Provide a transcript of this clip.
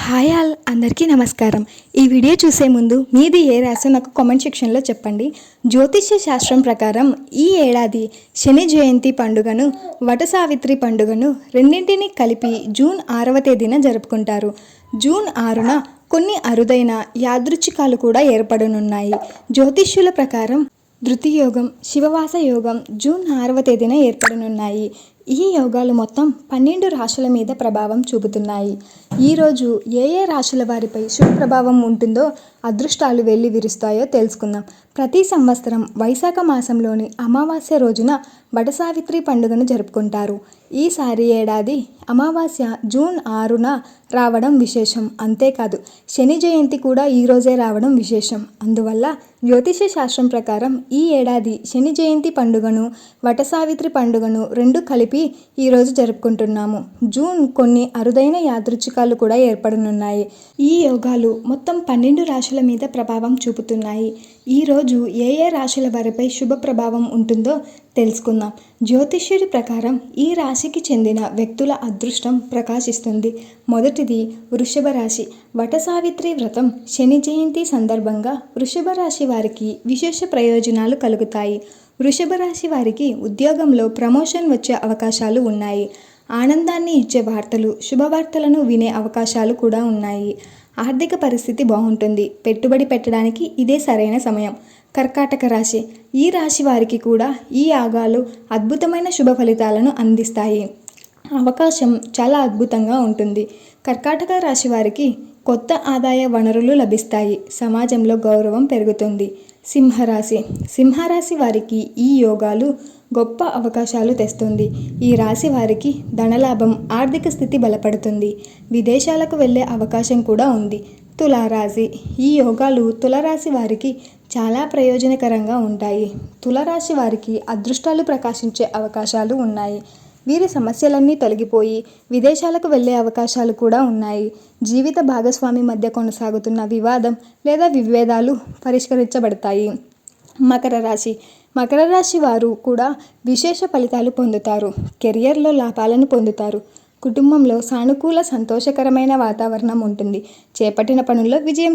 Hi all, అందరికీ నమస్కారం. ఈ వీడియో చూసే ముందు మీది ఏ రాశో నాకు కామెంట్ సెక్షన్లో చెప్పండి. జ్యోతిష్య శాస్త్రం ప్రకారం ఈ ఏడాది శని జయంతి పండుగను, వట సావిత్రి పండుగను రెండింటినీ కలిపి జూన్ 6వ తేదీన జరుపుకుంటారు. జూన్ 6న కొన్ని అరుదైన యాదృచ్ఛికాలు కూడా ఏర్పడనున్నాయి. జ్యోతిష్యుల ప్రకారం ధృతియోగం, శివవాస యోగం జూన్ 6వ తేదీన ఏర్పడనున్నాయి. ఈ యోగాలు మొత్తం 12 రాశుల మీద ప్రభావం చూపుతున్నాయి. ఈరోజు ఏ ఏ రాశుల వారిపై శుభ ప్రభావం ఉంటుందో, అదృష్టాలు వెళ్ళి విరుస్తాయో తెలుసుకుందాం. ప్రతి సంవత్సరం వైశాఖ మాసంలోని అమావాస్య రోజున వట సావిత్రి పండుగను జరుపుకుంటారు. ఈసారి ఏడాది అమావాస్య జూన్ 6న రావడం విశేషం. అంతేకాదు, శని జయంతి కూడా ఈరోజే రావడం విశేషం. అందువల్ల జ్యోతిష శాస్త్రం ప్రకారం ఈ ఏడాది శని జయంతి పండుగను, వట సావిత్రి పండుగను రెండు కలిపి ఈరోజు జరుపుకుంటున్నాము. జూన్ కొన్ని అరుదైన యాదృచ్ఛికాలు కూడా ఏర్పడనున్నాయి. ఈ యోగాలు మొత్తం 12 రాశుల మీద ప్రభావం చూపుతున్నాయి. ఈరోజు ఏ ఏ రాశుల వారిపై శుభ ప్రభావం ఉంటుందో తెలుసుకుందాం. జ్యోతిష్యుడి ప్రకారం ఈ రాశికి చెందిన వ్యక్తుల అదృష్టం ప్రకాశిస్తుంది. మొదటిది వృషభ రాశి. వట సావిత్రి వ్రతం శని జయంతి సందర్భంగా వృషభ రాశి వారికి విశేష ప్రయోజనాలు కలుగుతాయి. వృషభ రాశి వారికి ఉద్యోగంలో ప్రమోషన్ వచ్చే అవకాశాలు ఉన్నాయి. ఆనందాన్ని ఇచ్చే వార్తలు, శుభవార్తలను వినే అవకాశాలు కూడా ఉన్నాయి. ఆర్థిక పరిస్థితి బాగుంటుంది. పెట్టుబడి పెట్టడానికి ఇదే సరైన సమయం. కర్కాటక రాశి. ఈ రాశి వారికి కూడా ఈ యాగాలు అద్భుతమైన శుభ ఫలితాలను అందిస్తాయి. అవకాశం చాలా అద్భుతంగా ఉంటుంది. కర్కాటక రాశి వారికి కొత్త ఆదాయ వనరులు లభిస్తాయి. సమాజంలో గౌరవం పెరుగుతుంది. సింహరాశి. సింహరాశి వారికి ఈ యోగాలు గొప్ప అవకాశాలు తెస్తుంది. ఈ రాశి వారికి ధనలాభం, ఆర్థిక స్థితి బలపడుతుంది. విదేశాలకు వెళ్ళే అవకాశం కూడా ఉంది. తులారాశి. ఈ యోగాలు తులరాశి వారికి చాలా ప్రయోజనకరంగా ఉంటాయి. తులరాశి వారికి అదృష్టాలు ప్రకాశించే అవకాశాలు ఉన్నాయి. వీరి సమస్యలన్నీ తొలగిపోయి విదేశాలకు వెళ్ళే అవకాశాలు కూడా ఉన్నాయి. జీవిత భాగస్వామి మధ్య కొనసాగుతున్న వివాదం లేదా విభేదాలు పరిష్కరించబడతాయి. మకర రాశి. మకర రాశి వారు కూడా విశేష ఫలితాలు పొందుతారు. కెరియర్లో లాభాలను పొందుతారు. కుటుంబంలో సానుకూల, సంతోషకరమైన వాతావరణం ఉంటుంది. చేపట్టిన పనుల్లో విజయం